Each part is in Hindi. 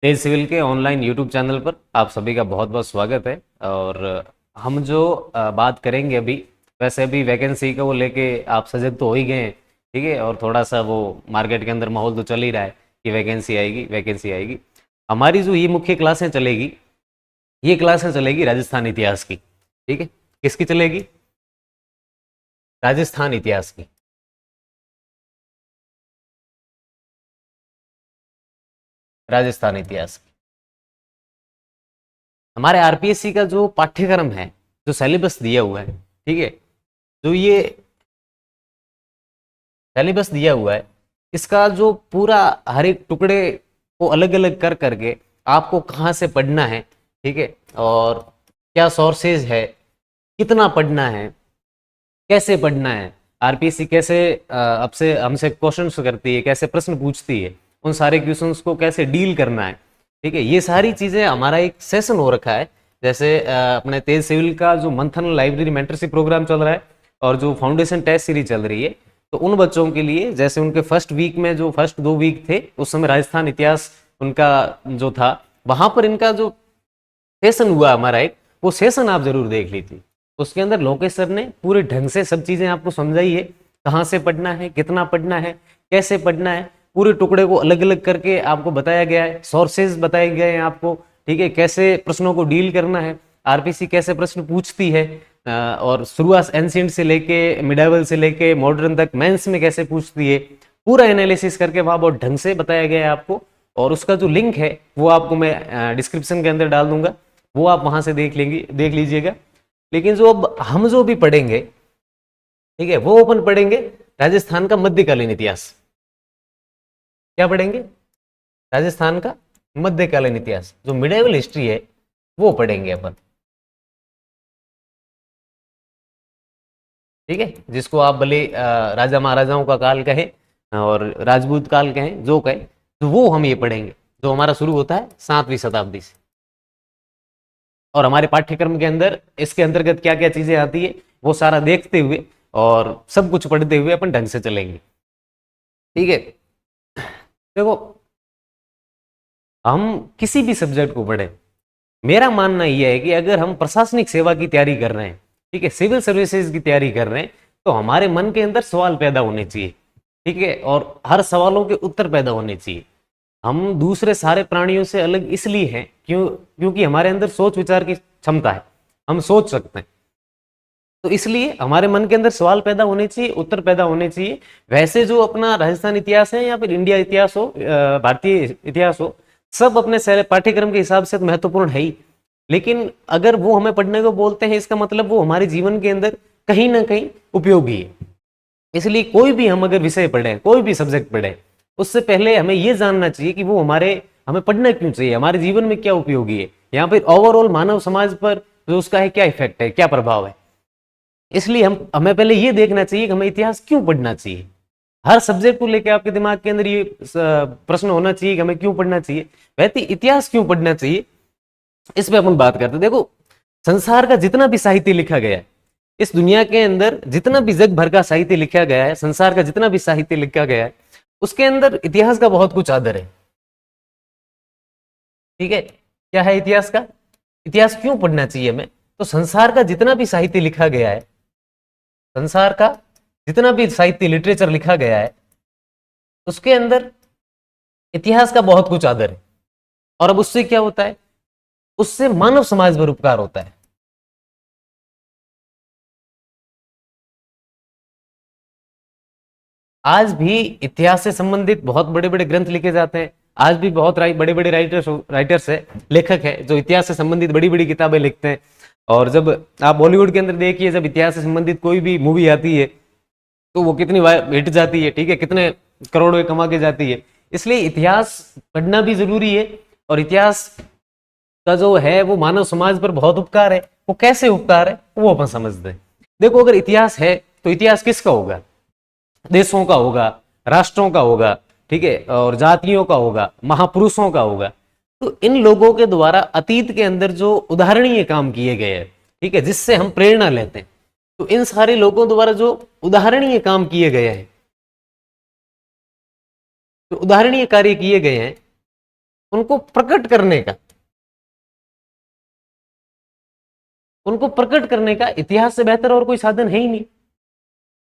तेज सिविल के ऑनलाइन यूट्यूब चैनल पर आप सभी का बहुत बहुत स्वागत है। और हम जो बात करेंगे अभी, वैसे अभी वैकेंसी को लेके आप सजग तो हो ही गए हैं। ठीक है, और थोड़ा सा वो मार्केट के अंदर माहौल तो चल ही रहा है कि वैकेंसी आएगी वैकेंसी आएगी। हमारी जो ये मुख्य क्लासें चलेगी, ये क्लासें चलेगी राजस्थान इतिहास की। ठीक है, किसकी चलेगी? राजस्थान इतिहास की। राजस्थान इतिहास की। हमारे आरपीएससी का जो पाठ्यक्रम है, जो सिलेबस दिया हुआ है, ठीक है, जो ये सिलेबस दिया हुआ है, इसका जो पूरा हर एक टुकड़े को अलग अलग कर करके आपको कहाँ से पढ़ना है, ठीक है, और क्या सोर्सेज है, कितना पढ़ना है, कैसे पढ़ना है, आरपीएससी कैसे आपसे हमसे क्वेश्चंस करती है, कैसे प्रश्न पूछती है, उन सारे क्वेश्चंस को कैसे डील करना है। ठीक है, ये सारी चीज़ें हमारा एक सेशन हो रखा है। जैसे अपने तेज सिविल का जो मंथन लाइब्रेरी मेंटरशिप प्रोग्राम चल रहा है और जो फाउंडेशन टेस्ट सीरीज चल रही है, तो उन बच्चों के लिए जैसे उनके फर्स्ट वीक में जो फर्स्ट 2 वीक थे, उस समय राजस्थान इतिहास उनका जो था, वहां पर इनका जो सेशन हुआ हमारा एक, वो सेशन आप जरूर देख लीजिए। उसके अंदर लोकेश सर ने पूरे ढंग से सब चीजें आपको समझाई है, कहाँ से पढ़ना है, कितना पढ़ना है, कैसे पढ़ना है, पूरे टुकड़े को अलग अलग करके आपको बताया गया है, सोर्सेज बताए गए हैं आपको। ठीक है, कैसे प्रश्नों को डील करना है, आरपीसी कैसे प्रश्न पूछती है, और शुरुआत एंशिएंट से लेके मिडाइवल से लेके मॉडर्न तक मेंस में कैसे पूछती है, पूरा एनालिसिस करके वहां बहुत ढंग से बताया गया है आपको। और उसका जो लिंक है वो आपको मैं डिस्क्रिप्शन के अंदर डाल दूंगा, वो आप वहां से देख लीजिएगा। लेकिन जो अब हम जो भी पढ़ेंगे, ठीक है, वो अपन पढ़ेंगे राजस्थान का मध्यकालीन इतिहास। क्या पढ़ेंगे? राजस्थान का मध्यकालीन इतिहास, जो मिडिवल हिस्ट्री है वो पढ़ेंगे अपन। ठीक है, जिसको आप भले राजा महाराजाओं का काल कहें और राजपूत काल कहें, जो कहें, तो वो हम ये पढ़ेंगे, जो हमारा शुरू होता है 7वीं शताब्दी से। और हमारे पाठ्यक्रम के अंदर इसके अंतर्गत क्या क्या चीजें आती है, वो सारा देखते हुए और सब कुछ पढ़ते हुए अपन ढंग से चलेंगे। ठीक है, देखो, हम किसी भी सब्जेक्ट को पढ़े, मेरा मानना यह है कि अगर हम प्रशासनिक सेवा की तैयारी कर रहे हैं, ठीक है, सिविल सर्विसेज की तैयारी कर रहे हैं, तो हमारे मन के अंदर सवाल पैदा होने चाहिए। ठीक है, और हर सवालों के उत्तर पैदा होने चाहिए। हम दूसरे सारे प्राणियों से अलग इसलिए हैं क्योंकि हमारे अंदर सोच विचार की क्षमता है, हम सोच सकते हैं। तो इसलिए हमारे मन के अंदर सवाल पैदा होने चाहिए, उत्तर पैदा होने चाहिए। वैसे जो अपना राजस्थान इतिहास है या फिर इंडिया इतिहास हो, भारतीय इतिहास हो, सब अपने पाठ्यक्रम के हिसाब से तो महत्वपूर्ण है ही। लेकिन अगर वो हमें पढ़ने को बोलते हैं, इसका मतलब वो हमारे जीवन के अंदर कहीं ना कहीं उपयोगी है। इसलिए कोई भी हम अगर विषय पढ़े, कोई भी सब्जेक्ट पढ़े, उससे पहले हमें ये जानना चाहिए कि वो हमें पढ़ना क्यों चाहिए, हमारे जीवन में क्या उपयोगी है, यहाँ पर ओवरऑल मानव समाज पर जो उसका है क्या इफेक्ट है, क्या प्रभाव है। इसलिए हमें पहले ये देखना चाहिए कि हमें इतिहास क्यों पढ़ना चाहिए। हर सब्जेक्ट को लेकर आपके दिमाग के अंदर ये प्रश्न होना चाहिए कि हमें क्यों पढ़ना चाहिए, वैसे इतिहास क्यों पढ़ना चाहिए, इस पे अपन बात करते हैं। देखो, संसार का जितना भी साहित्य लिखा गया है, इस दुनिया के अंदर जितना भी जग भर का साहित्य लिखा गया है, संसार का जितना भी साहित्य लिखा गया है, उसके अंदर इतिहास का बहुत कुछ आदर है। ठीक है, क्या है इतिहास का? इतिहास क्यों पढ़ना चाहिए हमें? तो संसार का जितना भी साहित्य लिखा गया है, संसार का जितना भी साहित्य लिटरेचर लिखा गया है, उसके अंदर इतिहास का बहुत कुछ आदर है। और अब उससे क्या होता है? उससे मानव समाज पर उपकार होता है। आज भी इतिहास से संबंधित बहुत बड़े बड़े ग्रंथ लिखे जाते हैं। आज भी बहुत बड़े बड़े राइटर्स है, लेखक है, जो इतिहास से संबंधित बड़ी बड़ी किताबें लिखते हैं। और जब आप बॉलीवुड के अंदर देखिए, जब इतिहास से संबंधित कोई भी मूवी आती है, तो वो कितनी हिट जाती है, ठीक है, कितने करोड़ों कमा के जाती है। इसलिए इतिहास पढ़ना भी जरूरी है। और इतिहास का जो है वो मानव समाज पर बहुत उपकार है। वो कैसे उपकार है वो अपन समझते हैं। देखो, अगर इतिहास है तो इतिहास किसका होगा? देशों का होगा, राष्ट्रों का होगा, ठीक है, और जातियों का होगा, महापुरुषों का होगा। तो इन लोगों के द्वारा अतीत के अंदर जो उदाहरणीय काम किए गए हैं, ठीक है, जिससे हम प्रेरणा लेते हैं, तो इन सारे लोगों द्वारा जो उदाहरणीय काम किए गए हैं, जो उदाहरणीय कार्य किए गए हैं, उनको प्रकट करने का, उनको प्रकट करने का इतिहास से बेहतर और कोई साधन है ही नहीं।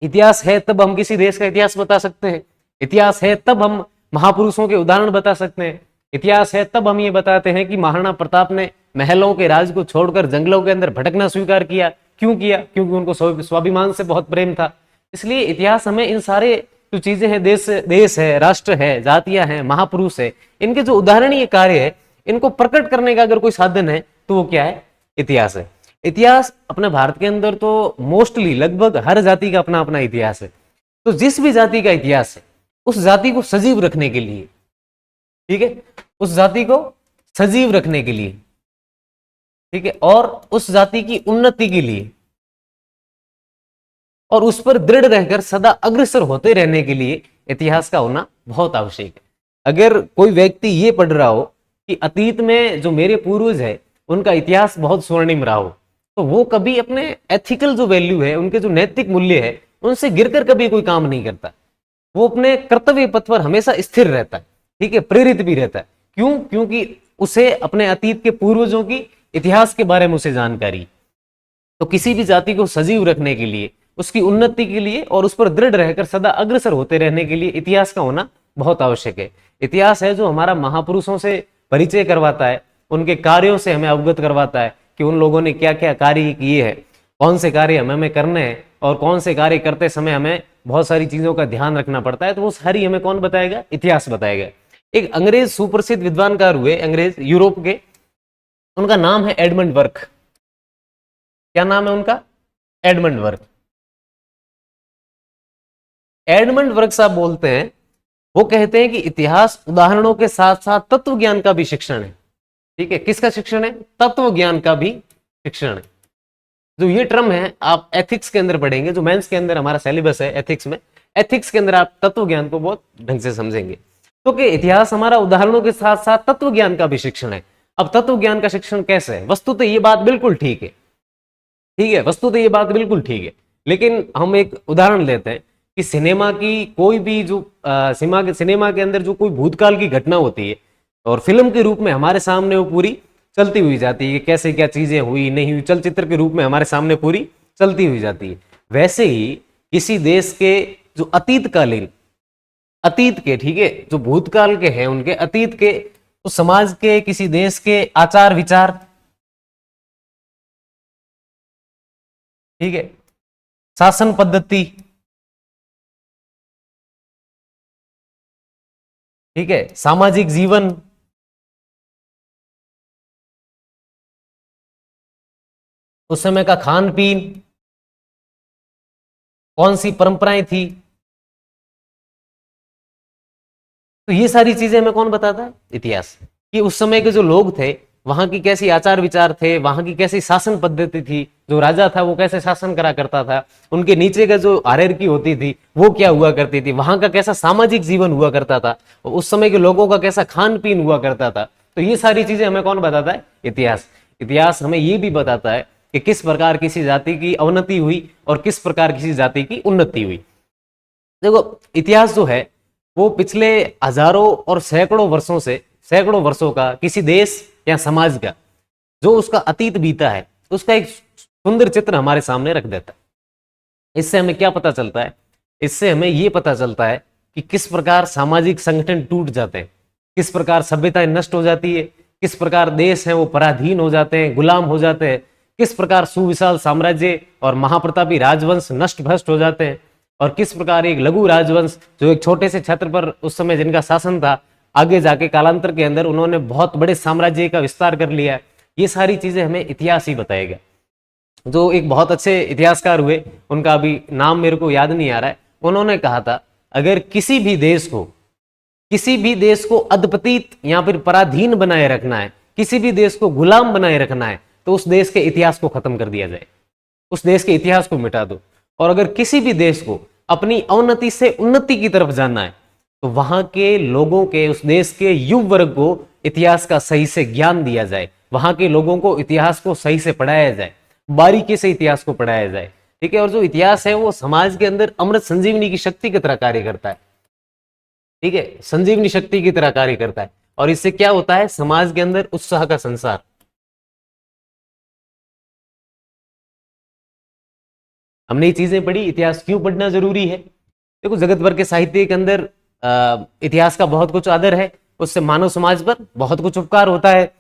इतिहास है तब हम किसी देश का इतिहास बता सकते हैं, इतिहास है तब हम महापुरुषों के उदाहरण बता सकते हैं, इतिहास है तब हम ये बताते हैं कि महाराणा प्रताप ने महलों के राज को छोड़कर जंगलों के अंदर भटकना स्वीकार किया। क्यों किया? क्योंकि उनको स्वाभिमान से बहुत प्रेम था। इसलिए इतिहास हमें इन सारे जो चीजें हैं, देश है, राष्ट्र है, जातियां हैं, महापुरुष है, इनके जो उदाहरणीय कार्य है, इनको प्रकट करने का अगर कोई साधन है तो वो क्या है? इतिहास है। इतिहास अपने भारत के अंदर तो मोस्टली लगभग हर जाति का अपना अपना इतिहास है। तो जिस भी जाति का इतिहास है, उस जाति को सजीव रखने के लिए, ठीक है, उस जाति को सजीव रखने के लिए, ठीक है, और उस जाति की उन्नति के लिए और उस पर दृढ़ रहकर सदा अग्रसर होते रहने के लिए इतिहास का होना बहुत आवश्यक है। अगर कोई व्यक्ति ये पढ़ रहा हो कि अतीत में जो मेरे पूर्वज है उनका इतिहास बहुत स्वर्णिम रहा हो, तो वो कभी अपने एथिकल जो वैल्यू है, उनके जो नैतिक मूल्य है, उनसे गिरकर कभी कोई काम नहीं करता। वो अपने कर्तव्य पथ पर हमेशा स्थिर रहता है, ठीक है, प्रेरित भी रहता है। क्यों? क्योंकि उसे अपने अतीत के पूर्वजों की इतिहास के बारे में उसे जानकारी। तो किसी भी जाति को सजीव रखने के लिए, उसकी उन्नति के लिए और उस पर दृढ़ रहकर सदा अग्रसर होते रहने के लिए इतिहास का होना बहुत आवश्यक है। इतिहास है जो हमारा महापुरुषों से परिचय करवाता है, उनके कार्यों से हमें अवगत करवाता है कि उन लोगों ने क्या क्या कार्य किए हैं, कौन से कार्य हमें करने हैं और कौन से कार्य करते समय हमें बहुत सारी चीजों का ध्यान रखना पड़ता है। तो वो सारी हमें कौन बताएगा? इतिहास बताएगा। एक अंग्रेज सुप्रसिद्ध विद्वानकार हुए, अंग्रेज यूरोप के, उनका नाम है एडमंड बर्क। क्या नाम है उनका? Edmund Burke. एडमंड बर्क साहब बोलते हैं, वो कहते हैं कि इतिहास उदाहरणों के साथ साथ तत्व ज्ञान का भी शिक्षण है। ठीक है, किसका शिक्षण है? तत्व ज्ञान का भी शिक्षण है। जो ये टर्म है आप एथिक्स के अंदर पढ़ेंगे, जो मेंस के अंदर हमारा सिलेबस है एथिक्स में, एथिक्स के अंदर आप तत्व ज्ञान को बहुत ढंग से समझेंगे। तो कि इतिहास हमारा उदाहरणों के साथ साथ तत्व ज्ञान का भी शिक्षण है। अब तत्व ज्ञान का शिक्षण कैसे है? वस्तुतः ये बात बिल्कुल ठीक है, ठीक है, वस्तुतः ये बात बिल्कुल ठीक है। लेकिन हम एक उदाहरण लेते हैं कि सिनेमा की कोई भी जो सिनेमा के अंदर जो कोई भूतकाल की घटना होती है और फिल्म के रूप में हमारे सामने वो पूरी चलती हुई जाती है कि कैसे क्या चीजें हुई नहीं हुई, चलचित्र के रूप में हमारे सामने पूरी चलती हुई जाती है। वैसे ही किसी देश के जो अतीतकालीन, अतीत के, ठीक है, जो भूतकाल के हैं, उनके अतीत के, उस समाज के, किसी देश के आचार विचार, ठीक है, शासन पद्धति, ठीक है, सामाजिक जीवन, उस समय का खान पीन, कौन सी परंपराएं थी, तो ये सारी चीजें हमें कौन बताता है? इतिहास। कि उस समय के जो लोग थे वहां की कैसी आचार विचार थे, वहां की कैसी शासन पद्धति थी, जो राजा था वो कैसे शासन करा करता था, उनके नीचे का जो हायरार्की होती थी वो क्या हुआ करती थी, वहां का कैसा सामाजिक जीवन हुआ करता था, उस समय के लोगों का कैसा खान पीन हुआ करता था। तो ये सारी चीजें हमें कौन बताता है? इतिहास। इतिहास हमें ये भी बताता है कि किस प्रकार किसी जाति की अवनति हुई और किस प्रकार किसी जाति की उन्नति हुई। देखो, इतिहास जो है वो पिछले हजारों और सैकड़ों वर्षों से, सैकड़ों वर्षों का किसी देश या समाज का जो उसका अतीत बीता है, उसका एक सुंदर चित्र हमारे सामने रख देता है। इससे हमें क्या पता चलता है? इससे हमें यह पता चलता है कि किस प्रकार सामाजिक संगठन टूट जाते हैं, किस प्रकार सभ्यताएं नष्ट हो जाती है, किस प्रकार देश हैं वो पराधीन हो जाते हैं, गुलाम हो जाते हैं, किस प्रकार सुविशाल साम्राज्य और महाप्रतापी राजवंश नष्ट भ्रष्ट हो जाते हैं, और किस प्रकार एक लघु राजवंश जो एक छोटे से क्षेत्र पर उस समय जिनका शासन था, आगे जाके कालांतर के अंदर उन्होंने बहुत बड़े साम्राज्य का विस्तार कर लिया। ये सारी चीजें हमें इतिहास ही बताएगा। जो एक बहुत अच्छे इतिहासकार हुए, उनका अभी नाम मेरे को याद नहीं आ रहा है, उन्होंने कहा था अगर किसी भी देश को अधपतित या फिर पराधीन बनाए रखना है, किसी भी देश को गुलाम बनाए रखना है, तो उस देश के इतिहास को खत्म कर दिया जाए, उस देश के इतिहास को मिटा दो। और अगर किसी भी देश को अपनी अवनति से उन्नति की तरफ जाना है तो वहां के लोगों के, उस देश के युवा वर्ग को इतिहास का सही से ज्ञान दिया जाए, वहां के लोगों को इतिहास को सही से पढ़ाया जाए, बारीकी से इतिहास को पढ़ाया जाए। ठीक है, और जो इतिहास है वो समाज के अंदर अमृत संजीवनी की शक्ति की तरह कार्य करता है। ठीक है, संजीवनी शक्ति की तरह कार्य करता है। और इससे क्या होता है, समाज के अंदर उत्साह का संसार। हमने ये चीजें पढ़ी, इतिहास क्यों पढ़ना जरूरी है। देखो, जगत भर के साहित्य के अंदर इतिहास का बहुत कुछ आदर है, उससे मानव समाज पर बहुत कुछ उपकार होता है।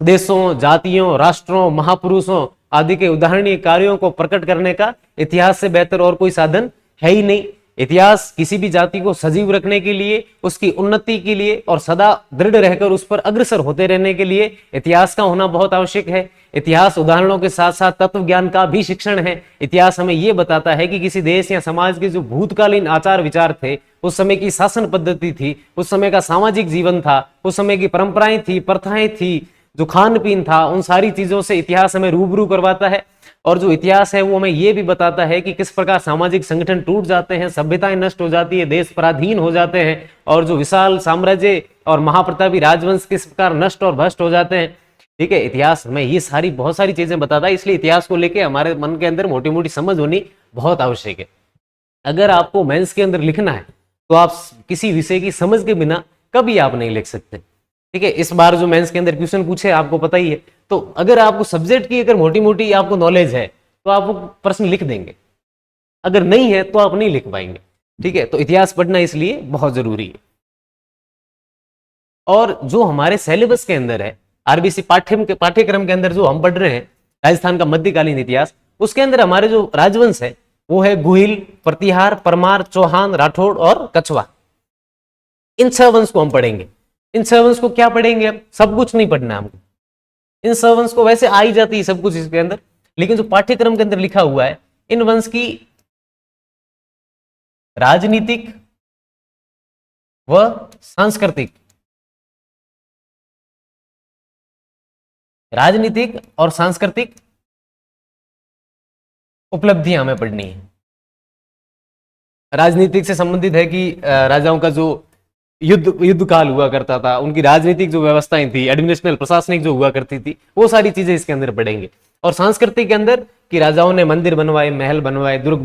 देशों, जातियों, राष्ट्रों, महापुरुषों आदि के उदाहरणीय कार्यों को प्रकट करने का इतिहास से बेहतर और कोई साधन है ही नहीं। इतिहास किसी भी जाति को सजीव रखने के लिए, उसकी उन्नति के लिए और सदा दृढ़ रहकर उस पर अग्रसर होते रहने के लिए इतिहास का होना बहुत आवश्यक है। इतिहास उदाहरणों के साथ साथ तत्व ज्ञान का भी शिक्षण है। इतिहास हमें यह बताता है कि किसी देश या समाज के जो भूतकालीन आचार विचार थे, उस समय की शासन पद्धति थी, उस समय का सामाजिक जीवन था, उस समय की परंपराएं थी, प्रथाएं थी, जो खान पीन था, उन सारी चीजों से इतिहास हमें रूबरू करवाता है। और जो इतिहास है वो हमें यह भी बताता है कि किस प्रकार सामाजिक संगठन टूट जाते हैं, सभ्यताएं नष्ट हो जाती है, देश पराधीन हो जाते हैं, और जो विशाल साम्राज्य और महाप्रतापी राजवंश किस प्रकार नष्ट और भ्रष्ट हो जाते हैं। ठीक है, इतिहास हमें ये सारी बहुत सारी चीजें बताता है, इसलिए इतिहास को लेकर हमारे मन के अंदर मोटी मोटी समझ होनी बहुत आवश्यक है। अगर आपको मेंस के अंदर लिखना है तो आप किसी विषय की समझ के बिना कभी आप नहीं लिख सकते। ठीक है, इस बार जो मेंस के अंदर क्वेश्चन पूछे आपको पता ही है, तो अगर आपको सब्जेक्ट की अगर मोटी मोटी आपको नॉलेज है तो आप वो प्रश्न लिख देंगे, अगर नहीं है तो आप नहीं लिख पाएंगे। ठीक है, तो इतिहास पढ़ना इसलिए बहुत जरूरी है। और जो हमारे सिलेबस के अंदर है, आरबीसी पाठ्यक्रम के अंदर जो हम पढ़ रहे हैं राजस्थान का मध्यकालीन इतिहास, उसके अंदर हमारे जो राजवंश है वो है गुहिल, प्रतिहार, परमार, चौहान, राठौड़ और कछवा। इन छह वंश को हम पढ़ेंगे। इन छह वंश को क्या पढ़ेंगे, हम सब कुछ नहीं पढ़ना हमको, इन छह वंश को वैसे आ ही जाती है सब कुछ इसके अंदर, लेकिन जो पाठ्यक्रम के अंदर लिखा हुआ है, इन वंश की राजनीतिक व सांस्कृतिक, राजनीतिक और सांस्कृतिक उपलब्धियां हमें पढ़नी है। राजनीतिक से संबंधित है कि राजाओं का जो युद्ध काल हुआ करता था, उनकी राजनीतिक जो व्यवस्थाएं थी, एडमिनिस्ट्रेशनल प्रशासनिक जो हुआ करती थी, वो सारी चीजें इसके अंदर पढ़ेंगे। और सांस्कृतिक के अंदर कि राजाओं ने मंदिर बनवाए, महल बनवाए, दुर्ग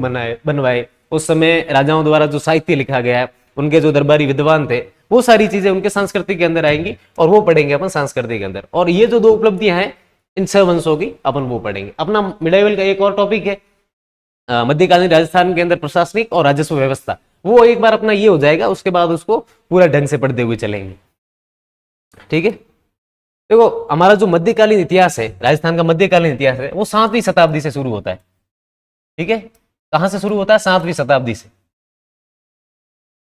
बनवाए, उस समय राजाओं द्वारा जो साहित्य लिखा गया है, उनके जो दरबारी विद्वान थे, वो सारी चीजें उनके संस्कृति के अंदर आएंगी और वो पढ़ेंगे अपन संस्कृति के अंदर। और ये जो दो उपलब्धियां हैं इन छह वंशों की, अपन वो पढ़ेंगे। अपना मिडाइवल का एक और टॉपिक है मध्यकालीन राजस्थान के अंदर प्रशासनिक और राजस्व व्यवस्था, वो एक बार अपना ये हो जाएगा, उसके बाद उसको पूरा ढंग से पढ़ते हुए चलेंगे। ठीक है, देखो हमारा जो मध्यकालीन इतिहास है, राजस्थान का मध्यकालीन इतिहास है, वो 7वीं शताब्दी से शुरू होता है। ठीक है, कहां से शुरू होता है, 7वीं शताब्दी से।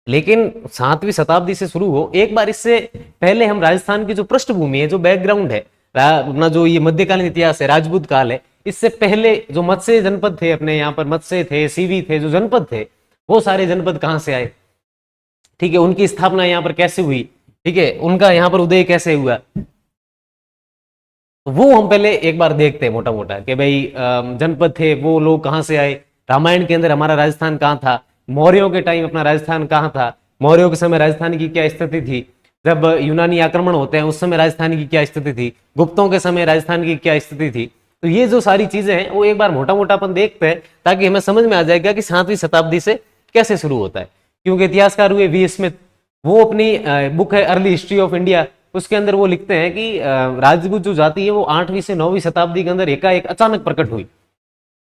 लेकिन 7वीं शताब्दी से शुरू हो, एक बार इससे पहले हम राजस्थान की जो पृष्ठभूमि है, जो बैकग्राउंड है, अपना जो ये मध्यकालीन इतिहास है, राजपूत काल है, इससे पहले जो मत्स्य जनपद थे, अपने यहाँ पर मत्स्य थे, सीवी थे, जो जनपद थे, वो सारे जनपद कहां से आए। ठीक है, उनकी स्थापना यहाँ पर कैसे हुई, ठीक है, उनका यहाँ पर उदय कैसे हुआ, तो वो हम पहले एक बार देखते हैं मोटा मोटा कि भाई जनपद थे वो लोग कहां से आए, रामायण के अंदर हमारा राजस्थान कहां था, मौर्यों के टाइम अपना राजस्थान कहां था, मौर्यों के समय राजस्थान की क्या स्थिति थी, जब यूनानी आक्रमण होते हैं उस समय राजस्थान की क्या स्थिति थी, गुप्तों के समय राजस्थान की क्या स्थिति थी। तो ये जो सारी चीजें हैं वो एक बार मोटा मोटा अपन देखते हैं, ताकि हमें समझ में आ जाएगा कि 7वीं शताब्दी से कैसे शुरू होता है। क्योंकि इतिहासकार हुए वी स्मिथ, वो अपनी बुक है अर्ली हिस्ट्री ऑफ इंडिया, उसके अंदर वो लिखते हैं कि राजपूत जो जाति है वो 8वीं से 9वीं शताब्दी के अंदर एकाएक अचानक प्रकट हुई।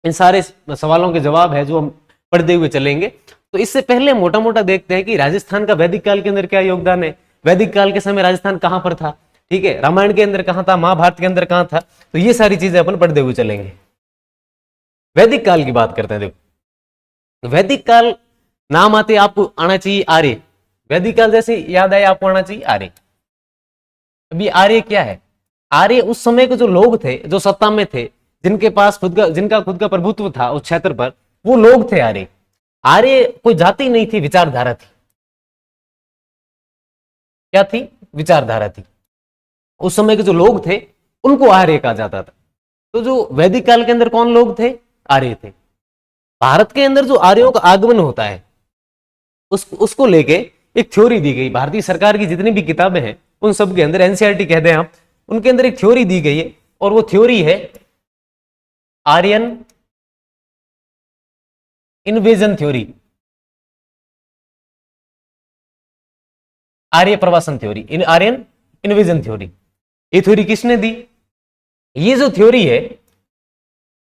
इन सारे सवालों के जवाब है जो हम पढ़ते हुए चलेंगे। तो इससे पहले मोटा मोटा देखते हैं कि राजस्थान का वैदिक काल के अंदर क्या योगदान है, वैदिक काल के समय राजस्थान कहां पर था, ठीक है, रामायण के अंदर कहां था, महाभारत के अंदर कहां था, तो ये सारी चीजें अपन पढ़ते हुए चलेंगे। वैदिक काल की बात करते हैं। देखो वैदिक काल नाम आते आपको आना चाहिए आर्य, वैदिक काल जैसे याद आए आपको आना चाहिए आर्य। अभी आर्य क्या है, आर्य उस समय के जो लोग थे, जो सत्ता में थे, जिनके पास जिनका खुद का प्रभुत्व था उस क्षेत्र पर, वो लोग थे आर्य। आर्य कोई जाति नहीं थी, विचारधारा थी। क्या थी, विचारधारा थी। उस समय के जो लोग थे उनको आर्य कहा जाता था। तो जो वैदिक काल के अंदर कौन लोग थे, आर्य थे। भारत के अंदर जो आर्यों का आगमन होता है उसको लेके एक थ्योरी दी गई। भारतीय सरकार की जितनी भी किताबें हैं उन सब के अंदर, एनसीईआरटी कहते हैं आप, उनके अंदर एक थ्योरी दी गई है, और वो थ्योरी है आर्यन इन्वेजन थ्योरी। आर्य प्रवासन थ्योरी, आर्यन इन्वेजन थ्योरी। ये थ्योरी किसने दी? ये जो थ्योरी है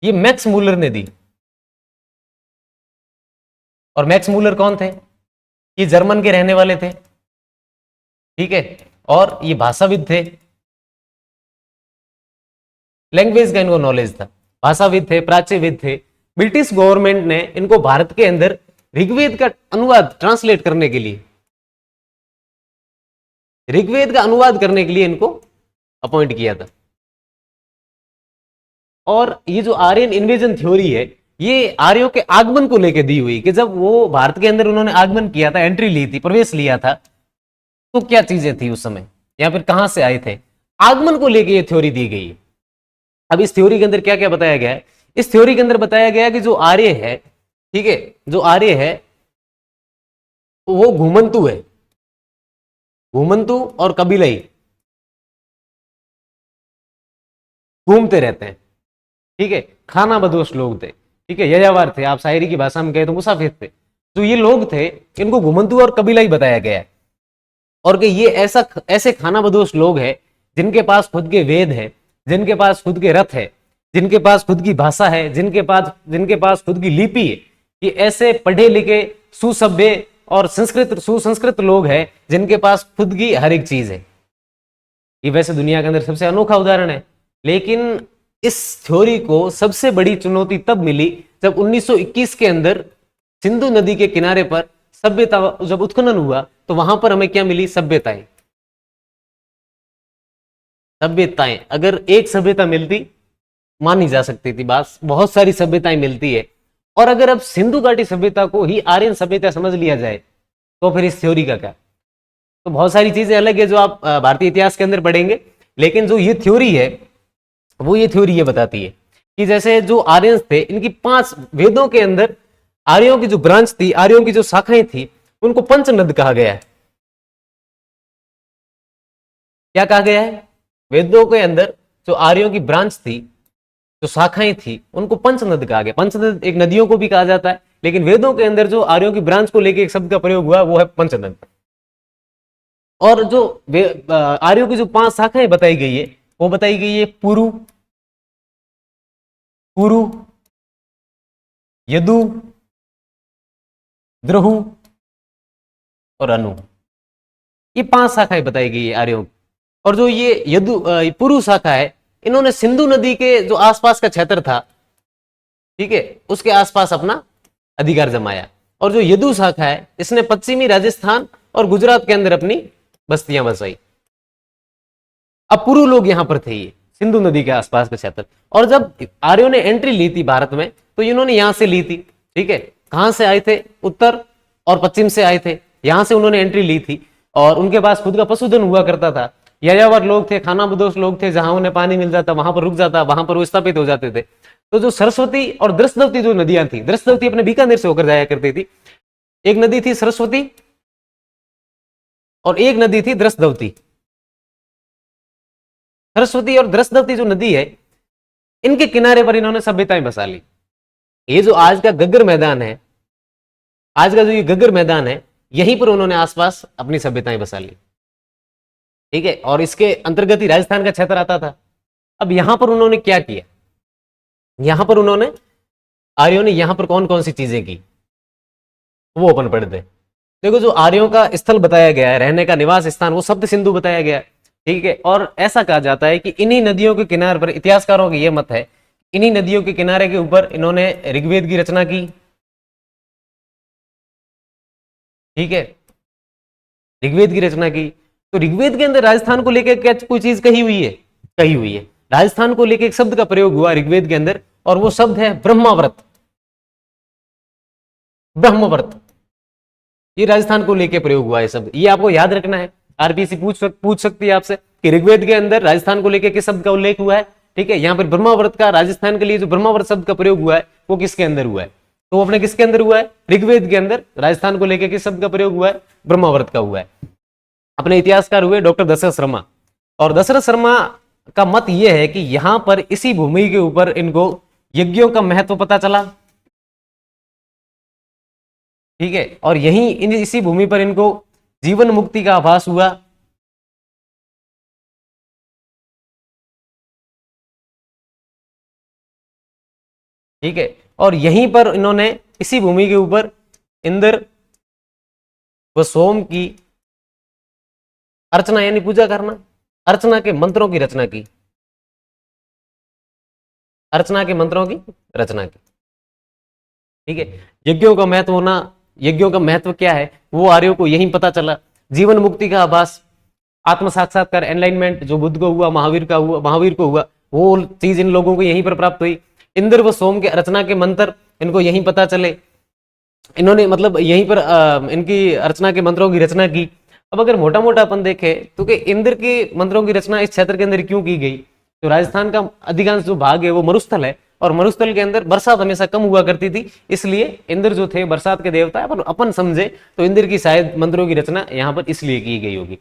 ये मैक्स मूलर ने दी। और मैक्स मूलर कौन थे? ये जर्मन के रहने वाले थे, ठीक है, और ये भाषाविद थे, लैंग्वेज का इनको नॉलेज था, भाषाविद थे, प्राच्यविद थे। ब्रिटिश गवर्नमेंट ने इनको भारत के अंदर ऋग्वेद का अनुवाद ट्रांसलेट करने के लिए, ऋग्वेद का अनुवाद करने के लिए इनको अपॉइंट किया था। और ये जो आर्यन इन्वेजन थ्योरी है ये आर्यों के आगमन को लेकर दी हुई, कि जब वो भारत के अंदर उन्होंने आगमन किया था, एंट्री ली थी, प्रवेश लिया था, तो क्या चीजें थी उस समय, या फिर कहां से आए थे, आगमन को लेकर ये थ्योरी दी गई है। अब इस थ्योरी के अंदर क्या क्या बताया गया है? इस थ्योरी के अंदर बताया गया है कि जो आर्य है, ठीक है, जो आर्य है वो घुमंतु है, घुमंतु और कबीलाई, घूमते रहते हैं, ठीक है, खाना बदोश लोग थे, ठीक है, यायावर थे, आप शायरी की भाषा में कहे तो मुसाफिर थे। जो ये लोग थे इनको घुमंतु और कबीलाई बताया गया है, और कि ये ऐसे खाना बदोश लोग हैं जिनके पास खुद के वेद है, जिनके पास खुद के रथ है, जिनके पास खुद की भाषा है, जिनके पास खुद की लिपि है। ये ऐसे पढ़े लिखे सुसभ्य और सुसंस्कृत लोग हैं जिनके पास खुद की हर एक चीज है। ये वैसे दुनिया के अंदर सबसे अनोखा उदाहरण है। लेकिन इस थ्योरी को सबसे बड़ी चुनौती तब मिली जब 1921 के अंदर सिंधु नदी के किनारे पर सभ्यता जब उत्खनन हुआ, तो वहां पर हमें क्या मिली? सभ्यताएं। सभ्यताएं, अगर एक सभ्यता मिलती मानी जा सकती थी, बात, बहुत सारी सभ्यताएं मिलती है। और अगर अब सिंधु घाटी सभ्यता को ही आर्यन सभ्यता समझ लिया जाए तो फिर इस थ्योरी का क्या? तो बहुत सारी चीजें अलग है जो आप भारतीय इतिहास के अंदर पढ़ेंगे, लेकिन जो ये थ्योरी है वो ये थ्योरी ये बताती है कि जैसे जो आर्यंस थे इनकी 5 वेदों के अंदर आर्यों की जो ब्रांच थी, आर्यों की जो शाखाएं थी, उनको पंचनद कहा गया है। क्या कहा गया है? वेदों के अंदर जो आर्यों की ब्रांच थी, जो शाखाएं थी, उनको पंचनद कहा गया। पंचनद एक नदियों को भी कहा जाता है, लेकिन वेदों के अंदर जो आर्यों की ब्रांच को लेकर एक शब्द का प्रयोग हुआ वो है पंचनद। और जो आर्यों की जो 5 शाखाएं बताई गई है वो बताई गई है पुरु, पुरु, यदु, द्रहु और अनु। ये 5 शाखाएं बताई गई है आर्यों की। और जो ये पुरु शाखा है, इन्होंने सिंधु नदी के जो आसपास का क्षेत्र था, ठीक है, उसके आसपास अपना अधिकार जमाया। और जो यदु शाखा है, इसने पश्चिमी राजस्थान और गुजरात के अंदर अपनी बस्तियां बसाई। अब पुरु लोग यहां पर थे, ये सिंधु नदी के आसपास का क्षेत्र। और जब आर्यों ने एंट्री ली थी भारत में, तो इन्होंने यहां से ली थी, ठीक है, कहां से आए थे? उत्तर और पश्चिम से आए थे, यहां से उन्होंने एंट्री ली थी। और उनके पास खुद का पशुधन हुआ करता था, यायावर लोग थे, खाना बदोश लोग थे, जहां उन्हें पानी मिल जाता वहां पर रुक जाता, वहां पर वो स्थापित हो जाते थे। तो जो सरस्वती और दृष्टवती जो नदियां थी, दृष्टवती अपने बीकानेर से होकर जाया करती थी, एक नदी थी सरस्वती और एक नदी थी दृष्टवती। सरस्वती और दृष्टवती जो नदी है, इनके किनारे पर इन्होंने सभ्यताएं बसा ली। ये जो आज का गग्गर मैदान है, आज का जो ये गग्गर मैदान है, यहीं पर उन्होंने आसपास अपनी सभ्यताएं बसा ली, ठीक है। और इसके अंतर्गत ही राजस्थान का क्षेत्र आता था। अब यहां पर उन्होंने क्या किया? यहां पर उन्होंने, आर्यों ने यहां पर कौन कौन सी चीजें की वो अपन पढ़ते हैं। देखो, जो आर्यों का स्थल बताया गया है, रहने का निवास स्थान, वो सप्त सिंधु बताया गया है, ठीक है। और ऐसा कहा जाता है कि इन्हीं नदियों के किनारे पर, इतिहासकारों का यह मत है, इन्हीं नदियों के किनारे के ऊपर इन्होंने ऋग्वेद की रचना की, ठीक है, ऋग्वेद की रचना की। तो ऋग्वेद के अंदर राजस्थान को लेकर क्या कोई चीज कही हुई है? कही हुई है। राजस्थान को लेकर एक शब्द का प्रयोग हुआ ऋग्वेद के अंदर, और वो शब्द है ब्रह्माव्रत। ब्रह्मव्रत, ये राजस्थान को लेकर प्रयोग हुआ है शब्द, ये आपको याद रखना है। आरपीसी पूछ सकती है आपसे कि ऋग्वेद के अंदर राजस्थान को लेकर किस शब्द का उल्लेख हुआ है, ठीक है। यहाँ पर ब्रह्माव्रत का, राजस्थान के लिए जो ब्रह्माव्रत शब्द का प्रयोग हुआ है वो किसके अंदर हुआ है? तो वो अपने किसके अंदर हुआ है? ऋग्वेद के अंदर राजस्थान को लेकर किस शब्द का प्रयोग हुआ है? ब्रह्माव्रत का हुआ है। अपने इतिहासकार हुए डॉक्टर दशरथ शर्मा, और दशरथ शर्मा का मत यह है कि यहां पर इसी भूमि के ऊपर इनको यज्ञों का महत्व पता चला, ठीक है, और यहीं इसी भूमि पर इनको जीवन मुक्ति का आभास हुआ। ठीक है, और यहीं पर इन्होंने इसी भूमि के ऊपर इंद्र व सोम की अर्चना यानी पूजा करना, अर्चना के मंत्रों की रचना की, अर्चना के मंत्रों की रचना की। ठीक है, यज्ञों का महत्व होना, यज्ञों का महत्व क्या है वो आर्यों को यहीं पता चला। जीवन मुक्ति का आभास, आत्म साक्षात्कार, एनलाइनमेंट जो बुद्ध को हुआ, महावीर का हुआ, महावीर को हुआ, वो चीज इन लोगों को यहीं पर प्राप्त हुई। इंद्र व सोम के अर्चना के मंत्र इनको यहीं पता चले, इन्होंने मतलब यहीं पर इनकी अर्चना के मंत्रों की रचना की। अब अगर मोटा मोटा अपन देखें तो कि इंद्र के मंत्रों की रचना इस क्षेत्र के अंदर क्यों की गई, तो राजस्थान का अधिकांश जो भाग है वो मरुस्थल है, और मरुस्थल के अंदर बरसात हमेशा कम हुआ करती थी, इसलिए इंद्र जो थे बरसात के देवता अपन समझे तो इंद्र की शायद मंत्रों की रचना यहाँ पर इसलिए की गई होगी।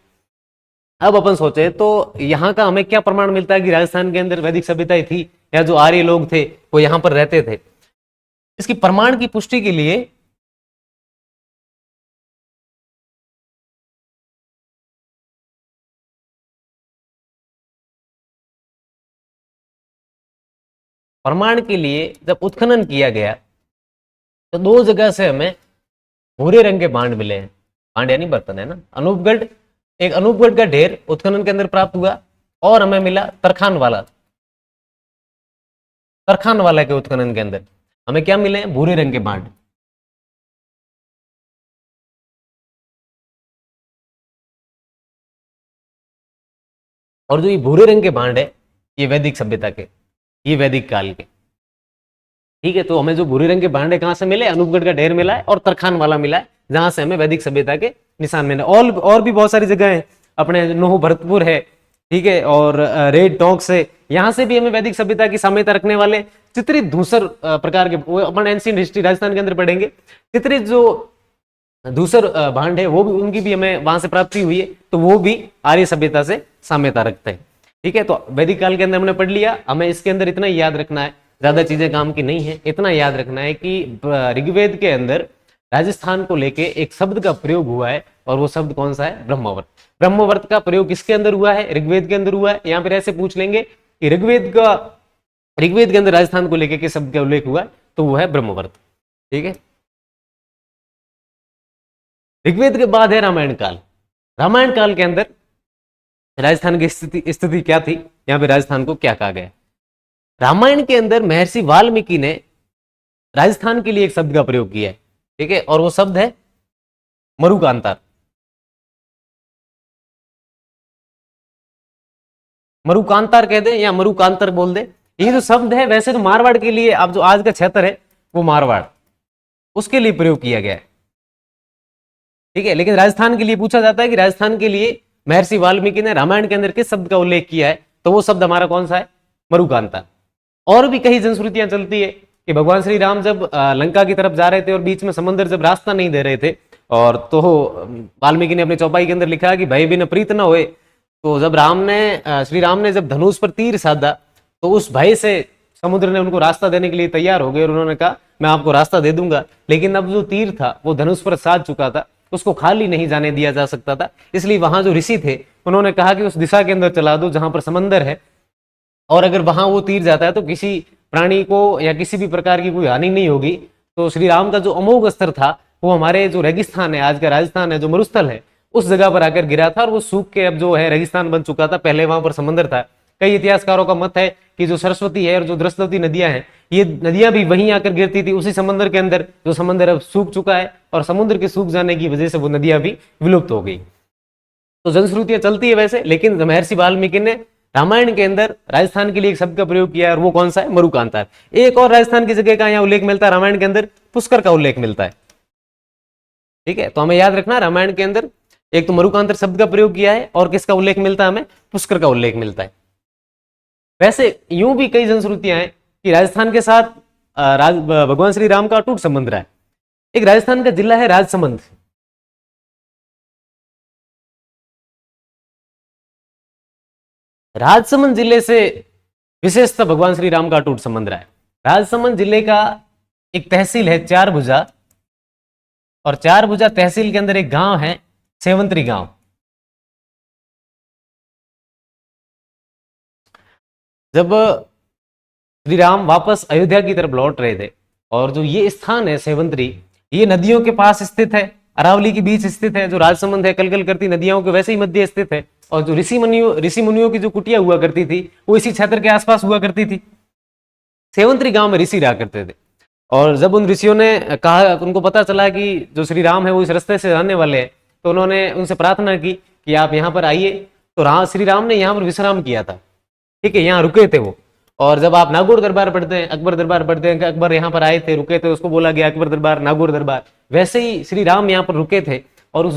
अब अपन सोचे तो यहाँ का हमें क्या प्रमाण मिलता है कि राजस्थान के अंदर वैदिक सभ्यताएं थी या जो आर्य लोग थे वो यहाँ पर रहते थे। इसकी प्रमाण की पुष्टि के लिए जब उत्खनन किया गया तो दो जगह से हमें भूरे रंग के बांड मिले हैं। बांड यानी बर्तन है ना। अनूपगढ़, एक अनूपगढ़ का ढेर उत्खनन के अंदर प्राप्त हुआ, और हमें मिला तरखान वाला, तरखान वाला के उत्खनन के अंदर हमें क्या मिले हैं, भूरे रंग के बांड। और जो ये भूरे रंग के बांड है ये वैदिक सभ्यता के, ये वैदिक काल के। ठीक है, तो हमें जो भूरे रंग के बांड कहां से मिले, अनूपगढ़ का ढेर मिला है और तरखान वाला मिला है, जहां से हमें वैदिक सभ्यता के निशान मिले। और भी बहुत सारी जगह है, अपने नोह भरतपुर है, ठीक है, और रेड टोंक है, यहां से भी हमें वैदिक सभ्यता की साम्यता रखने वाले चित्रित धूसर प्रकार के, वो अपन एंशिएंट हिस्ट्री राजस्थान के अंदर पढ़ेंगे, चित्रित जो धूसर भांड है वो भी, उनकी भी हमें वहां से प्राप्ति हुई है, तो वो भी आर्य सभ्यता से साम्यता रखते हैं। ठीक है, तो वैदिक काल के अंदर हमने पढ़ लिया। हमें इसके अंदर इतना ही याद रखना है, ज्यादा चीजें काम की नहीं है, इतना याद रखना है कि ऋग्वेद के अंदर राजस्थान को लेके एक शब्द का प्रयोग हुआ है, और वो शब्द कौन सा है, ब्रह्मवर्त। ब्रह्मवर्त का प्रयोग किसके अंदर हुआ है, ऋग्वेद के अंदर हुआ है। यहाँ पर ऐसे पूछ लेंगे कि ऋग्वेद के अंदर राजस्थान को लेके किस शब्द का उल्लेख हुआ है, तो वो है ब्रह्मवर्त। ठीक है, ऋग्वेद के बाद है रामायण काल। रामायण काल के अंदर राजस्थान की स्थिति क्या थी, यहाँ पे राजस्थान को क्या कहा गया। रामायण के अंदर महर्षि वाल्मीकि ने राजस्थान के लिए एक शब्द का प्रयोग किया है। ठीक है, और वो शब्द है मरुकांतार। मरुकांतार कह दे या मरुकांतर बोल दे, ये जो शब्द है वैसे तो मारवाड़ के लिए, अब जो आज का क्षेत्र है वो मारवाड़, उसके लिए प्रयोग किया गया है। ठीक है, लेकिन राजस्थान के लिए पूछा जाता है कि राजस्थान के लिए महर्षि वाल्मीकि ने रामायण के अंदर किस शब्द का उल्लेख किया है, तो वो शब्द हमारा कौन सा है, मरुकांता। और भी कई जनश्रुतियां चलती है कि भगवान श्री राम जब लंका की तरफ जा रहे थे और बीच में समंदर जब रास्ता नहीं दे रहे थे, और तो वाल्मीकि ने अपने चौपाई के अंदर लिखा कि भय बिन प्रीत न होए, तो जब श्री राम ने जब धनुष पर तीर साधा, तो उस भय से समुद्र ने उनको रास्ता देने के लिए तैयार हो गए, और उन्होंने कहा मैं आपको रास्ता दे दूंगा, लेकिन अब जो तीर था वो धनुष पर साध चुका था, उसको खाली नहीं जाने दिया जा सकता था। इसलिए वहां जो ऋषि थे उन्होंने कहा कि उस दिशा के अंदर चला दो जहां पर समंदर है, और अगर वहां वो तीर जाता है तो किसी प्राणी को या किसी भी प्रकार की कोई हानि नहीं होगी। तो श्री राम का जो अमोघ अस्त्र था वो हमारे जो रेगिस्तान है, आज का राजस्थान है, जो मरुस्थल है, उस जगह पर आकर गिरा था, और वो सूख के अब जो है रेगिस्तान बन चुका था। पहले वहां पर समंदर था। कई इतिहासकारों का मत है कि जो सरस्वती है और जो द्रस्वती नदियां हैं, ये नदियां भी वहीं आकर गिरती थी, उसी समंदर के अंदर, जो समंदर अब सूख चुका है, और समुद्र के सूख जाने की वजह से वो नदियां भी विलुप्त हो गई। तो जनश्रुतियां चलती है वैसे, लेकिन महर्षि वाल्मीकि ने रामायण के अंदर राजस्थान के लिए एक शब्द का प्रयोग किया है, और वो कौन सा है, मरुकांतार। एक और राजस्थान की जगह का यहाँ उल्लेख मिलता है, रामायण के अंदर पुष्कर का उल्लेख मिलता है। ठीक है, तो हमें याद रखना, रामायण के अंदर एक तो मरुकांतर शब्द का प्रयोग किया है, और किसका उल्लेख मिलता है, हमें पुष्कर का उल्लेख मिलता है। वैसे यूं भी कई जनश्रुतियां हैं कि राजस्थान के साथ भगवान श्री राम का अटूट संबंध रहा है। एक राजस्थान का जिला है राजसमंद। राजसमंद जिले से विशेषतः भगवान श्री राम का अटूट संबंध रहा है। राजसमंद जिले का एक तहसील है चारभुजा, और चारभुजा तहसील के अंदर एक गांव है सेवंतरी गांव। जब श्री राम वापस अयोध्या की तरफ लौट रहे थे, और जो ये स्थान है सेवंतरी, ये नदियों के पास स्थित है, अरावली के बीच स्थित है, जो राजसमंद है, कलकल करती नदियों के वैसे ही मध्य स्थित है। और जो ऋषि मुनियों की जो कुटिया हुआ करती थी वो इसी क्षेत्र के आसपास हुआ करती थी। सेवंतरी गांव में ऋषि रहा करते थे। और जब उन ऋषियों ने कहा, उनको पता चला कि जो श्री राम है वो इस रास्ते से आने वाले हैं, तो उन्होंने उनसे प्रार्थना की कि आप यहाँ पर आइए। तो श्री राम ने यहाँ पर विश्राम किया था, ठीक है, यहाँ रुके थे वो। और जब आप नागौर दरबार पढ़ते हैं, अकबर दरबार पढ़ते हैं कि अकबर यहाँ पर आए थे, रुके थे, उसको बोला गया अकबर दरबार, नागौर दरबार, वैसे ही श्री राम यहाँ पर रुके थे। और उस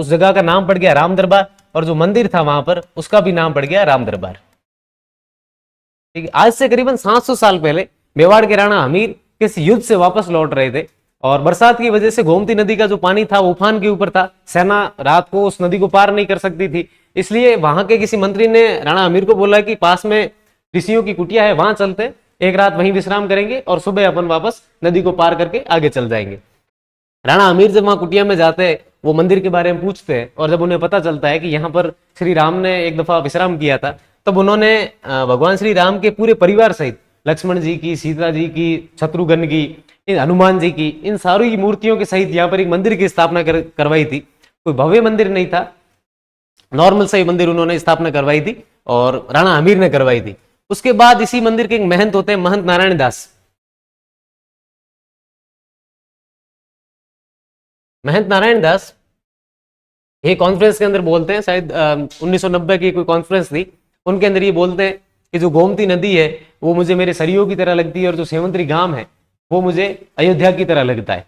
जगह का नाम पड़ गया राम दरबार, और जो मंदिर था वहां पर उसका भी नाम पड़ गया राम दरबार। ठीक है, आज से करीबन 700 साल पहले मेवाड़ के राणा हमीर किसी युद्ध से वापस लौट रहे थे, और बरसात की वजह से गोमती नदी का जो पानी था वो उफान के ऊपर था। सेना रात को उस नदी को पार नहीं कर सकती थी, इसलिए वहां के किसी मंत्री ने राणा हमीर को बोला कि पास में ऋषियों की कुटिया है, वहां चलते, एक रात वहीं विश्राम करेंगे और सुबह अपन वापस नदी को पार करके आगे चल जाएंगे। राणा हमीर जब वहां कुटिया में जाते हैं, वो मंदिर के बारे में पूछते हैं, और जब उन्हें पता चलता है कि यहाँ पर श्री राम ने एक दफा विश्राम किया था, तब उन्होंने भगवान श्री राम के पूरे परिवार सहित लक्ष्मण जी की, सीता जी की, शत्रुघ्न की, हनुमान जी की, इन सारी मूर्तियों के सहित यहाँ पर एक मंदिर की स्थापना करवाई थी। कोई भव्य मंदिर नहीं था, नॉर्मल सा मंदिर उन्होंने स्थापना करवाई थी, और राणा हमीर ने करवाई थी। उसके बाद इसी मंदिर के एक महंत होते हैं, महंत नारायण दास। महंत नारायण दास ये कॉन्फ्रेंस के अंदर बोलते हैं, शायद 1990 की कोई कॉन्फ्रेंस थी, उनके अंदर ये बोलते हैं कि जो गोमती नदी है वो मुझे मेरे सरयू की तरह लगती है, और जो सेवंतरी गांव है वो मुझे अयोध्या की तरह लगता है।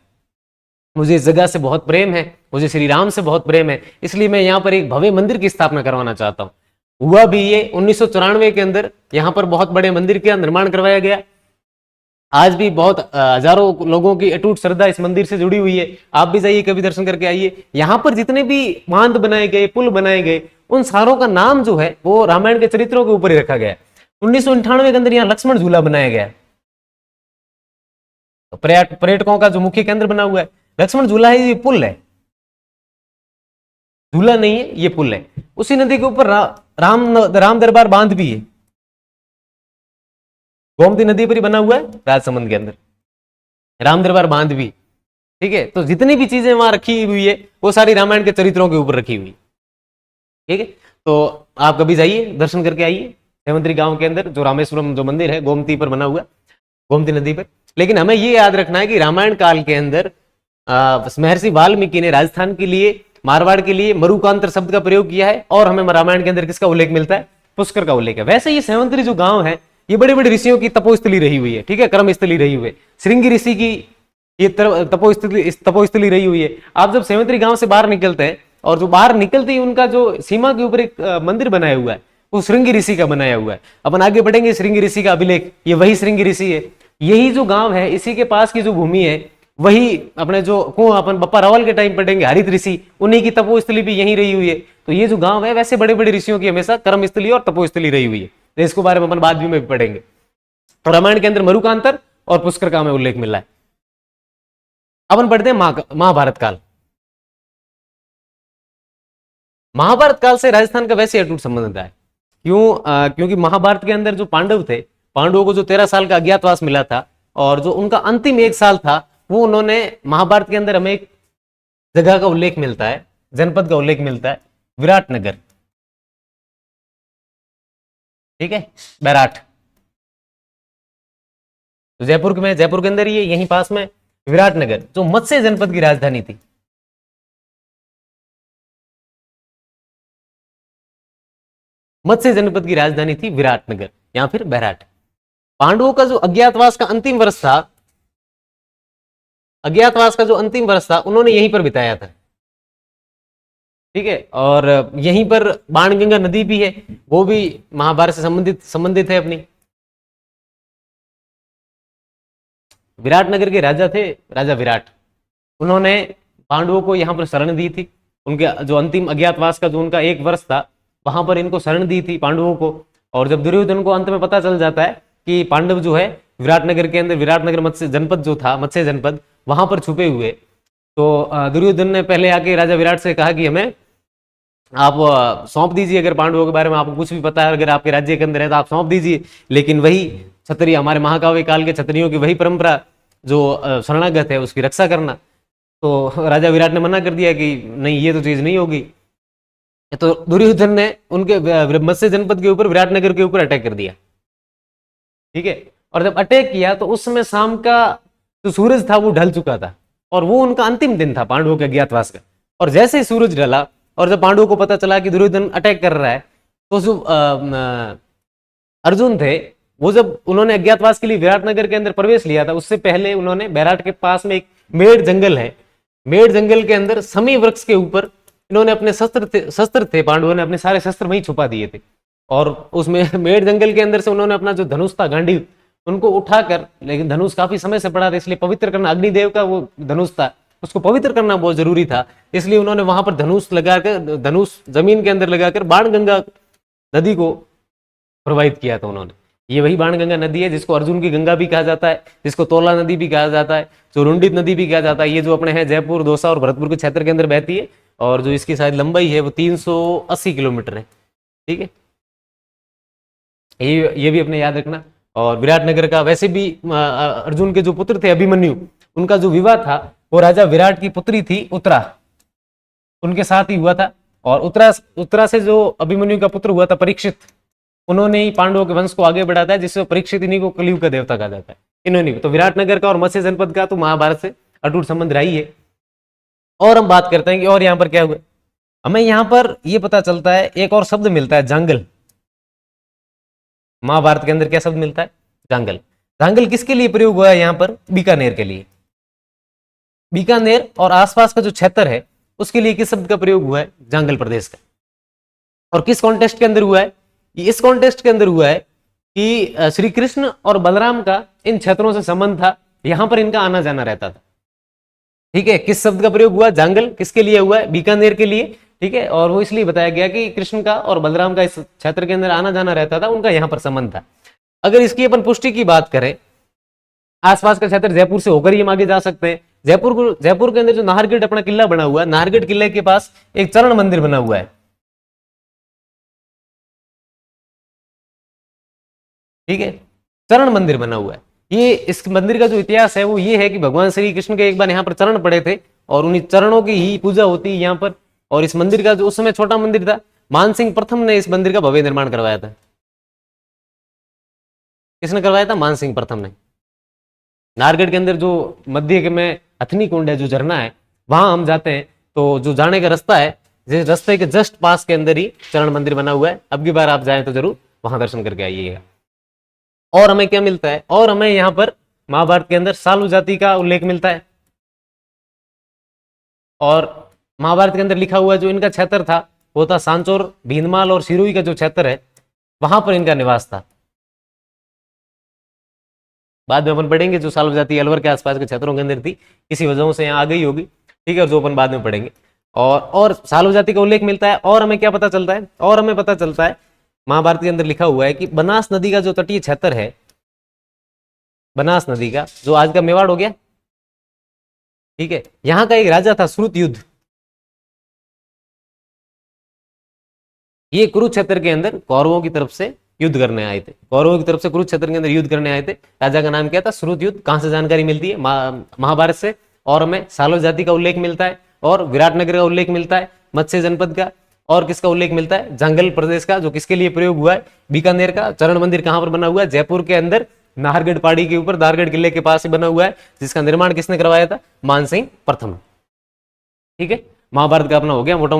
मुझे इस जगह से बहुत प्रेम है, मुझे श्री राम से बहुत प्रेम है, इसलिए मैं यहाँ पर एक भव्य मंदिर की स्थापना करवाना चाहता हूँ। हुआ भी ये 1994 के अंदर यहाँ पर बहुत बड़े मंदिर का निर्माण करवाया गया। आज भी बहुत हजारों लोगों की अटूट श्रद्धा इस मंदिर से जुड़ी हुई है। आप भी जाइए, कभी दर्शन करके आइए। यहाँ पर जितने भी बांध बनाए गए, पुल बनाए गए, उन सारों का नाम जो है वो रामायण के चरित्रों के ऊपर ही रखा गया है। 1998 के अंदर यहाँ लक्ष्मण झूला बनाया गया है, पर्यटकों का जो मुख्य केंद्र बना हुआ है लक्ष्मण झूला है। ये पुल है, झूला नहीं है, ये पुल है। उसी नदी के ऊपर राम दरबार बांध भी है, गोमती नदी पर ही बना हुआ है, राजसमंद के अंदर राम दरबार बांध भी। ठीक है, तो जितनी भी चीजें वहां रखी हुई है वो सारी रामायण के चरित्रों के ऊपर रखी हुई। ठीक है, तो आप कभी जाइए, दर्शन करके आइए सेवंतरी गांव के अंदर, जो रामेश्वरम जो मंदिर है गोमती पर बना हुआ, गोमती नदी पर। लेकिन हमें ये याद रखना है कि रामायण काल के अंदर महर्षि वाल्मीकि ने राजस्थान के लिए, मारवाड़ के लिए मरुकांतर शब्द का प्रयोग किया है, और हमें रामायण के अंदर किसका उल्लेख मिलता है? पुष्कर का उल्लेख है। वैसे ये सेवंतरी जो गांव है ये बड़े बड़े ऋषियों की तपोस्थली रही हुई है, ठीक है, कर्म स्थली रही हुई है। श्रृंगी ऋषि की ये तपोस्थली रही हुई है। आप जब सेवंतरी गांव से बाहर निकलते हैं, और जो बाहर निकलते ही उनका जो सीमा के ऊपर एक मंदिर बनाया हुआ है वो श्रृंगी ऋषि का बनाया हुआ है। अपन आगे बढ़ेंगे, श्रृंगी ऋषि का अभिलेख, ये वही श्रृंगी ऋषि है। यही जो गांव है, इसी के पास की जो भूमि है, वही अपने जो अपन बप्पा रावल के टाइम पढ़ेंगे, हरित ऋषि, उन्हीं की तपोस्थली भी यहीं रही हुई है। तो ये जो गांव है वैसे बड़े बड़े ऋषियों की हमेशा कर्मस्थली और तपोस्थली रही हुई है। तो इसके बारे में अपन बाद में भी पढ़ेंगे। तो रामायण के अंदर मरुकांतर और पुष्कर का हमें उल्लेख मिला है। अपन पढ़ते हैं महाभारत काल। महाभारत काल से राजस्थान का वैसे अटूट संबंध है। क्योंकि महाभारत के अंदर जो पांडव थे, पांडवों को जो 13 साल का अज्ञातवास मिला था, और जो उनका अंतिम 1 साल था, वो उन्होंने महाभारत के अंदर हमें एक जगह का उल्लेख मिलता है, जनपद का उल्लेख मिलता है, विराटनगर। ठीक है, बैराट, तो जयपुर के अंदर ही, यहीं पास में विराटनगर, जो मत्स्य जनपद की राजधानी थी। मत्स्य जनपद की राजधानी थी विराटनगर, या फिर बैराट। पांडवों का जो अज्ञातवास का अंतिम वर्ष था, उन्होंने यहीं पर बिताया था। ठीक है, और यहीं पर बाणगंगा नदी भी है, वो भी महाभारत से संबंधित है अपनी। विराटनगर के राजा थे, राजा विराट। उन्होंने पांडवों को यहाँ पर शरण दी थी। उनके जो अंतिम अज्ञातवास का जो उनका 1 वर्ष था, वहां पर इनको शरण दी थी पांडवों को। और जब दुर्योधन को अंत में पता चल जाता है कि पांडव जो है विराटनगर के अंदर, विराटनगर मत्स्य जनपद जो था, मत्स्य जनपद, वहां पर छुपे हुए, तो दुर्योधन ने पहले आके राजा विराट से कहा कि हमें आप सौंप दीजिए, अगर पांडवों के बारे में आपको कुछ भी पता है, अगर आपके राज्य के अंदर है तो आप सौंप दीजिए। लेकिन वही क्षत्रिय, हमारे महाकाव्य काल के क्षत्रियों की वही परंपरा जो शरणागत है उसकी रक्षा करना। तो राजा विराट ने मना कर दिया कि नहीं, ये तो चीज नहीं होगी। तो दुर्योधन ने उनके मत्स्य जनपद के ऊपर, विराटनगर के ऊपर अटैक कर दिया। ठीक है, और जब अटैक किया तो उस समय शाम का जो सूरज था वो ढल चुका था, और वो उनका अंतिम दिन था पांडवों के अज्ञातवास का। और जैसे ही सूरज ढला और जब पांडवों को पता चला कि दुर्योधन अटैक कर रहा है, तो जो अर्जुन थे वो, जब उन्होंने अज्ञातवास के लिए विराटनगर के अंदर प्रवेश लिया था, उससे पहले उन्होंने बैराट के पास में एक मेड़ जंगल है, मेड़ जंगल के अंदर समी वृक्ष के ऊपर इन्होंने अपने शस्त्र थे पांडवों ने अपने सारे शस्त्र वहीं छुपा दिए थे। और उसमें मेड़ जंगल के अंदर से उन्होंने अपना जो धनुष था, गांडीव, उनको उठाकर, लेकिन धनुष काफी समय से पड़ा था इसलिए पवित्र करना, अग्निदेव का वो धनुष था, उसको पवित्र करना बहुत जरूरी था, इसलिए उन्होंने वहां पर धनुष लगाकर, धनुष जमीन के अंदर लगाकर बाणगंगा नदी को प्रवाहित किया था उन्होंने। ये वही बाणगंगा नदी है जिसको अर्जुन की गंगा भी कहा जाता है, जिसको तोला नदी भी कहा जाता है, जो रुंडित नदी भी कहा जाता है। ये जो अपने हैं जयपुर, दौसा और भरतपुर के क्षेत्र के अंदर बहती है, और जो इसकी शायद लंबाई है वो 380 किलोमीटर है। ठीक है, ये भी अपने याद रखना। और विराटनगर का वैसे भी अर्जुन के जो पुत्र थे अभिमन्यु, उनका जो विवाह था वो राजा विराट की पुत्री थी उत्तरा, उनके साथ ही हुआ था। और उत्तरा से जो अभिमन्यु का पुत्र हुआ था परीक्षित, उन्होंने ही पांडवों के वंश को आगे बढ़ाता है, जिससे परीक्षित इन्हीं को कलयुग का देवता कहा जाता है, इन्होंने। तो विराटनगर का और मत्स्य जनपद का तो महाभारत से अटूट संबंध रही है। और हम बात करते हैं कि और यहाँ पर क्या हुआ। हमें यहाँ पर यह पता चलता है, एक और शब्द मिलता है, जांगल। महाभारत के अंदर क्या शब्द मिलता है? जांगल। जांगल किसके लिए प्रयोग हुआ है यहाँ पर? बीकानेर के लिए। बीकानेर और आसपास का जो क्षेत्र है उसके लिए किस शब्द का प्रयोग हुआ है? जांगल प्रदेश का। और किस कॉन्टेस्ट के अंदर हुआ है? इस कॉन्टेस्ट के अंदर हुआ है कि श्री कृष्ण और बलराम का इन क्षेत्रों से संबंध था, यहां पर इनका आना जाना रहता था। ठीक है, किस शब्द का प्रयोग हुआ? जांगल। किसके लिए हुआ है? बीकानेर के लिए। ठीक है, और वो इसलिए बताया गया कि कृष्ण का और बलराम का इस क्षेत्र के अंदर आना जाना रहता था, उनका यहां पर संबंध था। अगर इसकी अपन पुष्टि की बात करें, आसपास का क्षेत्र जयपुर से होकर ही हम आगे जा सकते हैं। जयपुर के अंदर जो नाहरगढ़ अपना किला बना हुआ है, नाहरगढ़ किले के पास एक चरण मंदिर बना हुआ है। ठीक है, चरण मंदिर बना हुआ है। ये इस मंदिर का जो इतिहास है वो ये है कि भगवान श्री कृष्ण के एक बार यहाँ पर चरण पड़े थे, और उन्हीं चरणों की ही पूजा होती है यहाँ पर। और इस मंदिर का जो उस समय छोटा मंदिर था, मानसिंह प्रथम ने इस मंदिर का भव्य निर्माण करवाया था। किसने करवाया था? मानसिंह प्रथम ने। नाहरगढ़ के अंदर जो मध्य में हथनी कुंड है, जो झरना है, वहां हम जाते हैं तो जो जाने का रास्ता है, जिस रास्ते के जस्ट पास के अंदर ही चरण मंदिर बना हुआ है। अब की बार आप जाएं तो जरूर वहां दर्शन करके आइएगा। और हमें क्या मिलता है? और हमें यहाँ पर महाभारत के अंदर सालू जाति का उल्लेख मिलता है। और महाभारत के अंदर लिखा हुआ जो इनका क्षेत्र था वो था सांचौर, भीनमाल और सिरोही का जो क्षेत्र है, वहां पर इनका निवास था। बाद में अपन पढ़ेंगे जो सालू जाति अलवर के आसपास के क्षेत्रों के अंदर थी, किसी वजहों से यहाँ आ गई होगी। ठीक है, और जो अपन बाद में पढ़ेंगे। और सालू जाति का उल्लेख मिलता है। और हमें क्या पता चलता है? और हमें पता चलता है, महाभारत के अंदर लिखा हुआ है कि बनास नदी का जो तटीय क्षेत्र है, बनास नदी का जो आज का मेवाड़ हो गया, ठीक है, यहां का एक राजा था श्रुतयुद्ध। ये कुरुक्षेत्र के अंदर कौरवों की तरफ से युद्ध करने आए थे, कौरवों की तरफ से कुरुक्षेत्र के अंदर युद्ध करने आए थे। राजा का नाम क्या था? श्रुतयुद्ध। कहां से जानकारी मिलती है? महाभारत से। और हमें सालो जाति का उल्लेख मिलता है, और विराटनगर का उल्लेख मिलता है, मत्स्य जनपद का, और किसका उल्लेख मिलता है? जंगल प्रदेश का, जो किसके लिए प्रयोग हुआ है? बीकानेर का। चरण मंदिर कहां पर बना हुआ है? जयपुर के अंदर, नाहरगढ़ पहाड़ी के ऊपर, नाहरगढ़ किले के पास ही बना हुआ है, जिसका निर्माण किसने करवाया था? मानसिंह प्रथम। ठीक है, महाभारत का अपना हो गया मोटा